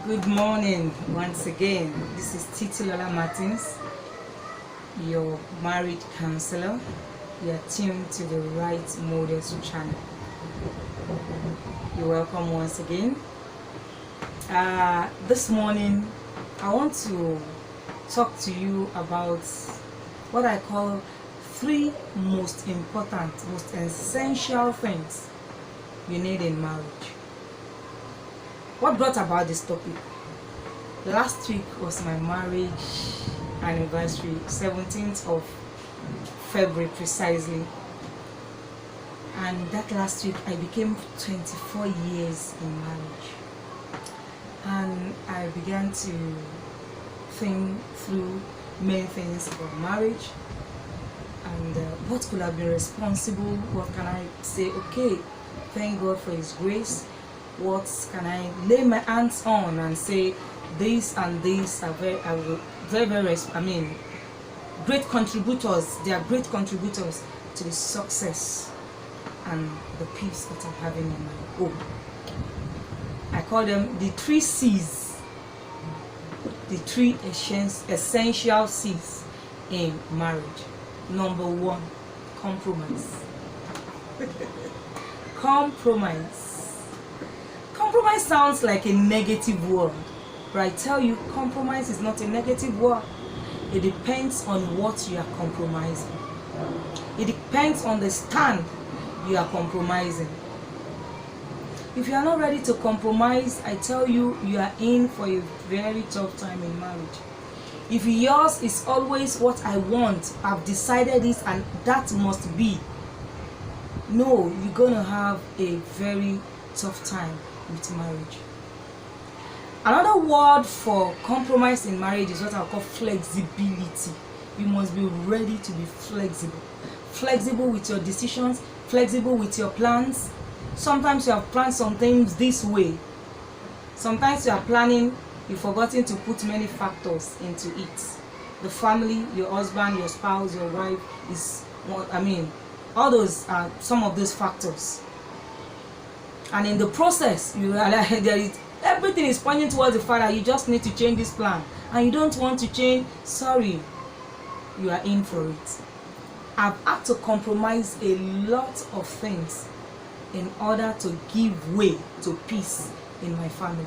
Good morning once again. This is Titilola Martins, your marriage counselor. You are tuned to the Right Models channel. You're welcome once again. This morning, I want to talk to you about what I call 3 most important, most essential things you need in marriage. What brought about this topic? Last week was my marriage anniversary, 17th of February precisely. And that last week I became 24 years in marriage. And I began to think through many things about marriage and what could have been responsible. What can I say? Okay, thank God for His grace. What can I lay my hands on and say this and this are very great contributors. They are great contributors to the success and the peace that I'm having in my home. I call them the 3 C's, the 3 essential C's in marriage. Number 1, compromise. Compromise. Compromise sounds like a negative word, but I tell you, compromise is not a negative word. It depends on what you are compromising. It depends on the stand you are compromising. If you are not ready to compromise, I tell you, you are in for a very tough time in marriage. If yours is always what I want, I've decided this and that must be, no, you're gonna have a very tough time with marriage. Another word for compromise in marriage is what I call flexibility. You must be ready to be flexible. Flexible with your decisions, flexible with your plans. Sometimes you have planned some things this way. Sometimes you are planning, you've forgotten to put many factors into it. The family, your husband, your spouse, your wife is all those are some of those factors. And in the process, you realize everything is pointing towards the fact that you just need to change this plan, and you don't want to change. Sorry, you are in for it. I've had to compromise a lot of things in order to give way to peace in my family,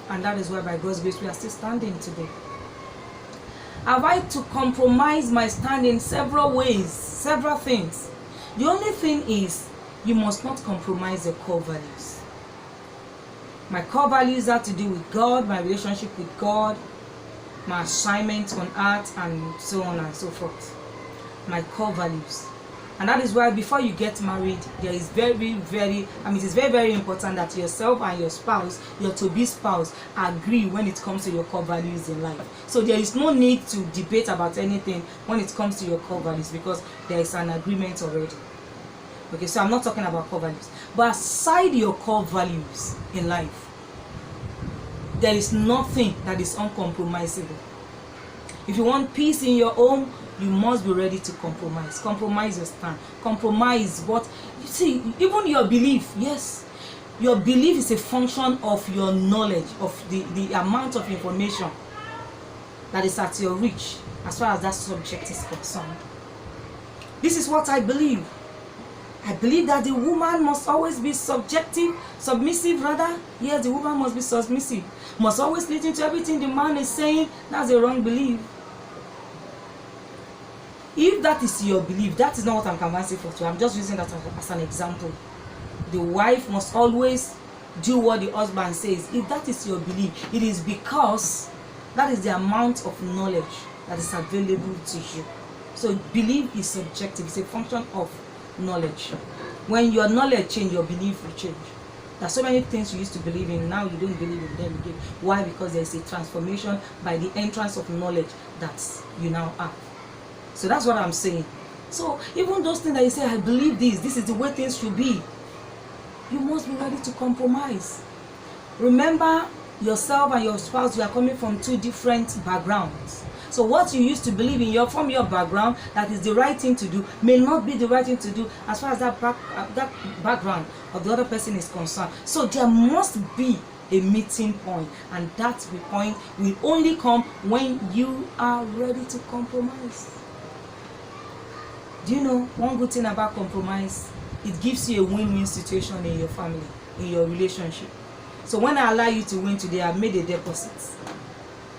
and that is why, by God's grace, we are still standing today. I've had to compromise my stand in several ways, several things. The only thing is, you must not compromise your core values. My core values have to do with God, my relationship with God, my assignment on earth, and so on and so forth. My core values. And that is why before you get married, there is it is very important that yourself and your spouse, your to-be spouse, agree when it comes to your core values in life. So there is no need to debate about anything when it comes to your core values, because there is an agreement already. Okay, so I'm not talking about core values. But aside your core values in life, there is nothing that is uncompromisable. If you want peace in your home, you must be ready to compromise. Compromise your stand. Compromise what you see, even your belief. Yes, your belief is a function of your knowledge, of the amount of information that is at your reach as far as that subject is concerned. This is what I believe. I believe that the woman must always be submissive rather. Yes, the woman must be submissive. Must always listen to everything the man is saying. That's a wrong belief. If that is your belief, that is not what I'm canvassing for today. I'm just using that as an example. The wife must always do what the husband says. If that is your belief, it is because that is the amount of knowledge that is available to you. So belief is subjective. It's a function of knowledge. When your knowledge change, your belief will change. There are so many things you used to believe in, now you don't believe in them again. Why? Because there is a transformation by the entrance of knowledge that you now have. So that's what I'm saying. So even those things that you say, I believe this is the way things should be, you must be ready to compromise. Remember, yourself and your spouse, you are coming from 2 different backgrounds. So what you used to believe in from your background that is the right thing to do may not be the right thing to do as far as that background of the other person is concerned. So there must be a meeting point, and that point will only come when you are ready to compromise. Do you know one good thing about compromise? It gives you a win-win situation in your family, in your relationship. So when I allow you to win today, I've made a deposit.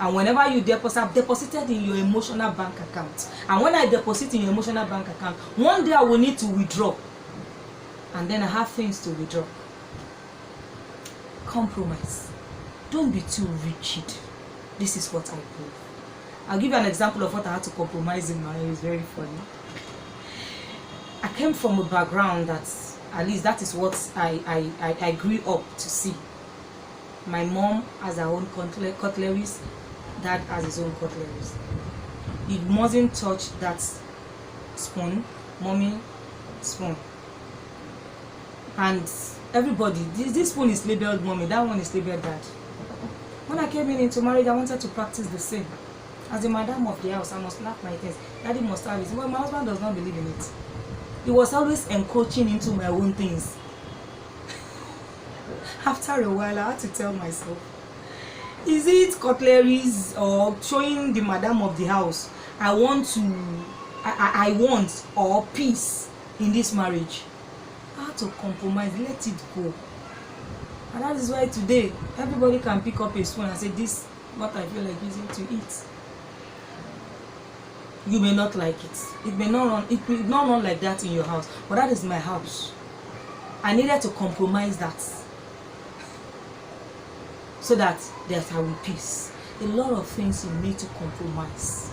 And whenever you deposit, I've deposited in your emotional bank account. And when I deposit in your emotional bank account, one day I will need to withdraw. And then I have things to withdraw. Compromise. Don't be too rigid. This is what I do. I'll give you an example of what I had to compromise in marriage. It's very funny. I came from a background that, at least that is what I grew up to see. My mom has her own cutleries, dad has his own cutleries. You mustn't touch that spoon, mommy, spoon. And everybody, this spoon is labeled mommy, that one is labeled dad. When I came into marriage, I wanted to practice the same. As the madam of the house, I must laugh my things. Daddy must have it. Well, my husband does not believe in it. He was always encroaching into my own things. After a while, I had to tell myself, is it cutleries or showing the madam of the house I want or peace in this marriage? I had to compromise, let it go. And that is why today everybody can pick up a spoon and say, this is what I feel like using to eat. You may not like it. It may not run like that in your house, but that is my house. I needed to compromise that so that there will be peace. A lot of things you need to compromise.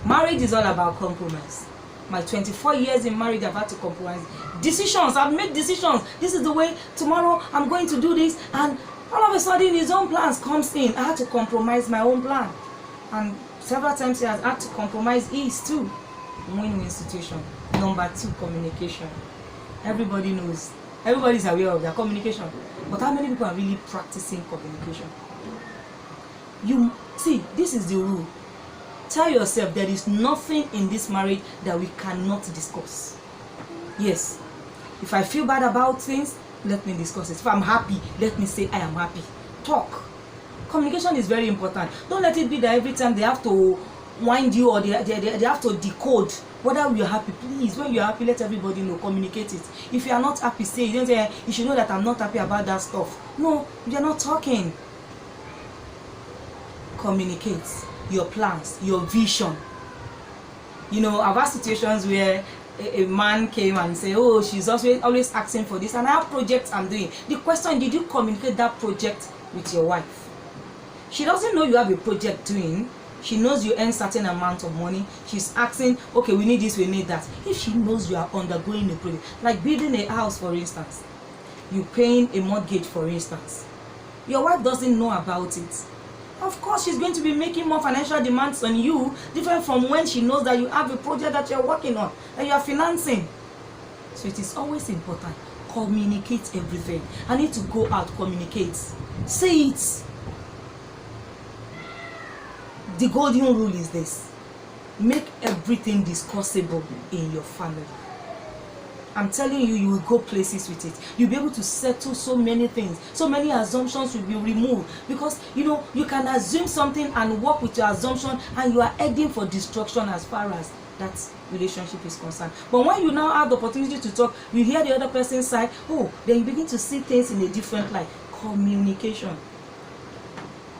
Marriage is all about compromise. My 24 years in marriage, I've had to compromise. Decisions, I've made decisions. This is the way, tomorrow I'm going to do this, and all of a sudden his own plans comes in. I had to compromise my own plan. And several times he has had to compromise his too. Win-win situation. Number 2, communication. Everybody knows. Everybody's aware of their communication. But how many people are really practicing communication? You see, this is the rule. Tell yourself there is nothing in this marriage that we cannot discuss. Yes. If I feel bad about things, let me discuss it. If I'm happy, let me say I am happy. Talk. Communication is very important. Don't let it be that every time they have to wind you or they have to decode whether you're happy. Please, when you're happy, let everybody know. Communicate it. If you are not happy, say it. Don't say, you should know that I'm not happy about that stuff. No, you're not talking. Communicate your plans, your vision. You know, I've had situations where a man came and said, oh, she's always asking for this, and I have projects I'm doing. The question, did you communicate that project with your wife? She doesn't know you have a project doing. She knows you earn certain amount of money. She's asking, okay, we need this, we need that. If she knows you are undergoing a project, like building a house, for instance, you paying a mortgage, for instance, your wife doesn't know about it. Of course, she's going to be making more financial demands on you, different from when she knows that you have a project that you're working on, that you are financing. So it is always important. Communicate everything. I need to go out, communicate. Say it. The golden rule is this: make everything discussable in your family. I'm telling you, you will go places with it. You'll be able to settle so many things. So many assumptions will be removed. Because, you know, you can assume something and work with your assumption, and you are heading for destruction as far as that relationship is concerned. But when you now have the opportunity to talk, you hear the other person's side, oh, then you begin to see things in a different light. Communication.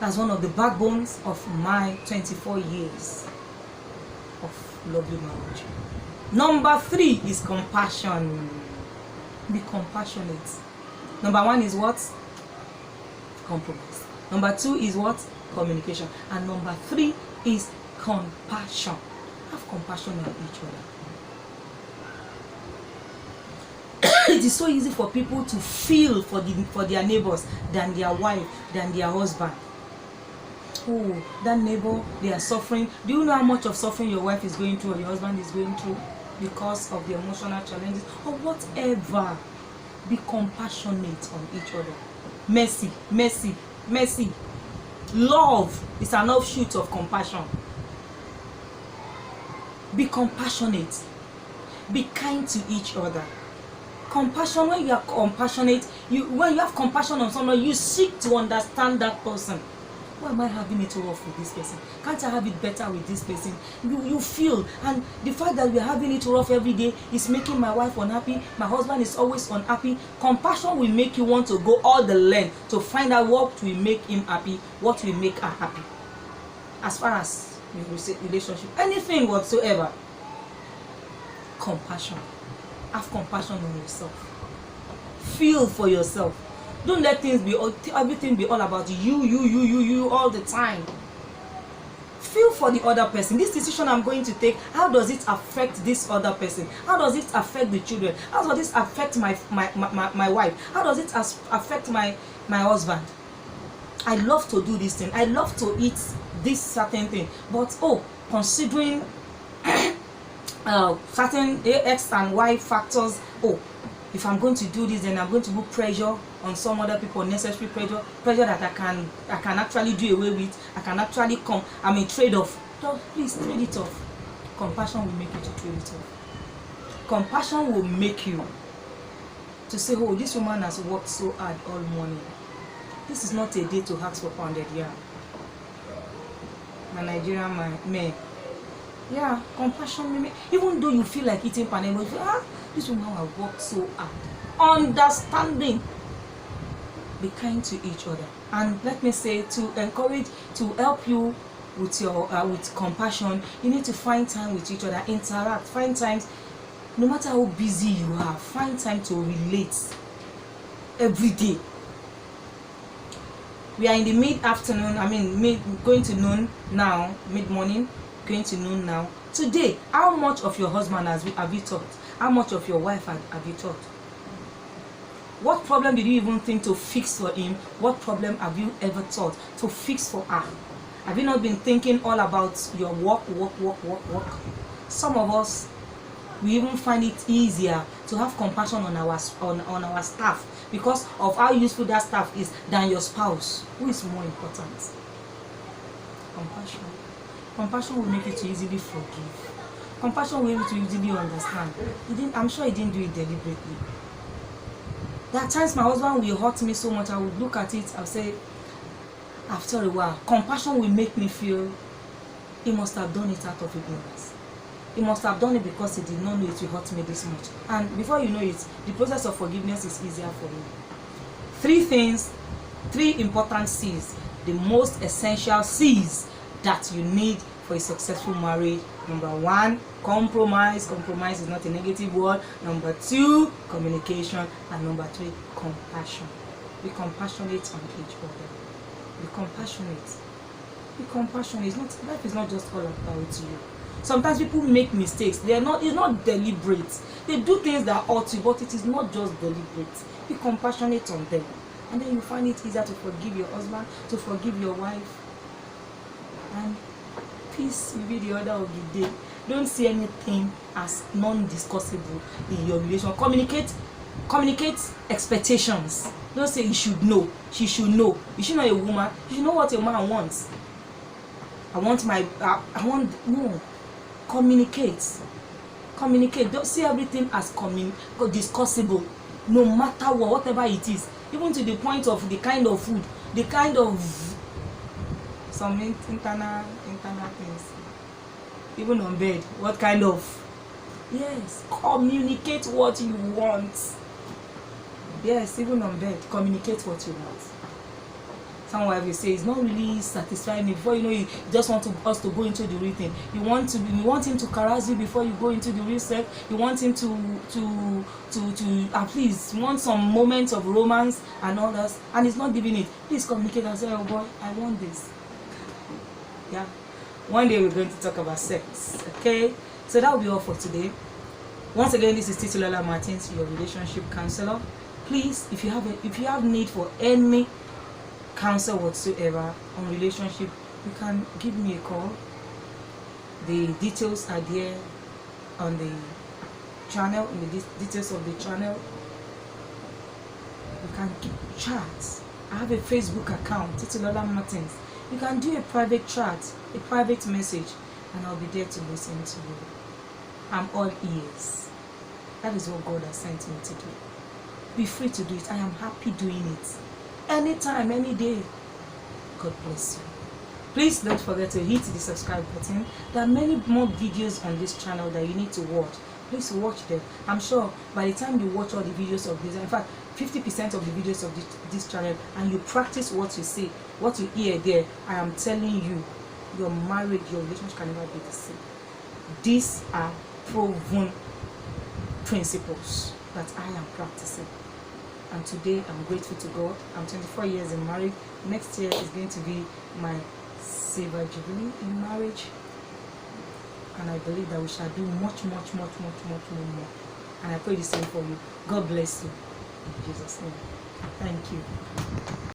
That's one of the backbones of my 24 years of lovely marriage. Number 3 is compassion. Be compassionate. Number 1 is what? Compromise. Number 2 is what? Communication. And number 3 is compassion. Have compassion on each other. It is so easy for people to feel for their neighbors than their wife, than their husband. Oh, that neighbor, they are suffering. Do you know how much of suffering your wife is going through or your husband is going through because of the emotional challenges or whatever? Be compassionate on each other. Mercy, mercy, mercy. Love is an offshoot of compassion. Be compassionate. Be kind to each other. Compassion, when you are compassionate, when you have compassion on someone, you seek to understand that person. Why am I having it rough with this person? Can't I have it better with this person? You feel, and the fact that we are having it rough every day is making my wife unhappy, my husband is always unhappy. Compassion will make you want to go all the length to find out what will make him happy, what will make her happy. As far as relationship, anything whatsoever, compassion. Have compassion on yourself. Feel for yourself. Don't let everything be all about you all the time. Feel for the other person. This decision I'm going to take, how does it affect this other person? How does it affect the children? How does it affect my wife? How does it affect my husband? I love to do this thing. I love to eat this certain thing. But considering certain X and Y factors, if I'm going to do this, then I'm going to put pressure on some other people, unnecessary pressure that I can actually do away with. I can actually trade-off. So please trade it off. Compassion will make you to trade it off. Compassion will make you to say, this woman has worked so hard all morning. This is not a day to ask for pounded yam. My Nigerian man. Yeah, compassion, even though you feel like eating panel, this woman has worked so hard. Understanding. Be kind to each other. And let me say, to encourage, to help you with your with compassion, you need to find time with each other, interact, find times, no matter how busy you are, find time to relate every day. We are in the mid-afternoon, going to noon now, mid-morning, going to noon now. Today, how much of your husband have you talked? How much of your wife have you talked? What problem did you even think to fix for him? What problem have you ever thought to fix for her? Have you not been thinking all about your work? Some of us, we even find it easier to have compassion on our staff because of how useful that staff is than your spouse. Who is more important? Compassion. Compassion will make you to easily forgive. Compassion will make you to easily understand. I'm sure he didn't do it deliberately. There are times my husband will hurt me so much, I would look at it, I'll say, after a while, compassion will make me feel he must have done it out of ignorance. He must have done it because he did not know it will hurt me this much. And before you know it, the process of forgiveness is easier for you. 3 important C's, the most essential C's that you need for a successful marriage. Number 1, compromise. Compromise is not a negative word. Number 2, communication. And number 3, compassion. Be compassionate on each other. Be compassionate. Be compassionate. Life is not just all about you. Sometimes people make mistakes. It's not deliberate. They do things that hurt you, but it is not just deliberate. Be compassionate on them. And then you find it easier to forgive your husband, to forgive your wife. And peace will be the order of the day. Don't see anything as non-discussable in your relation. Communicate expectations. Don't say you should know, she should know. You should know a woman. You should know what a man wants. No. Communicate. Don't see everything as discussable. No matter whatever it is. Even to the point of the kind of food, the kind of some internal things. Even on bed, what kind of? Yes, communicate what you want. Yes, even on bed, communicate what you want. Some wife will say it's not really satisfying me. Before you know, you just want us to go into the real thing. You want him to caress you before you go into the real sex. You want him to at least want some moments of romance and all that, and he's not giving it. Please communicate and say, oh boy, I want this. Yeah. One day we're going to talk about sex. Okay? So that will be all for today. Once again, this is Titulola Martins, your relationship counselor. Please, if you have need for any counsel whatsoever on relationship, you can give me a call. The details are there on the channel, in the details of the channel. You can chat. I have a Facebook account, Titulola Martins. You can do a private chat, a private message, and I'll be there to listen to you. I'm all ears. That is what God has sent me to do. Be free to do it. I am happy doing it. Anytime, any day. God bless you. Please don't forget to hit the subscribe button. There are many more videos on this channel that you need to watch. Please watch them. I'm sure by the time you watch all the videos of this, in fact 50% of the videos of this channel, and you practice what you say, what you hear there, I am telling you, your marriage, your relationship can never be the same. These are proven principles that I am practicing. And today I'm grateful to God. I'm 24 years in marriage. Next year is going to be my silver jubilee in marriage. And I believe that we shall do much more. And I pray the same for you. God bless you. In Jesus' name. Thank you.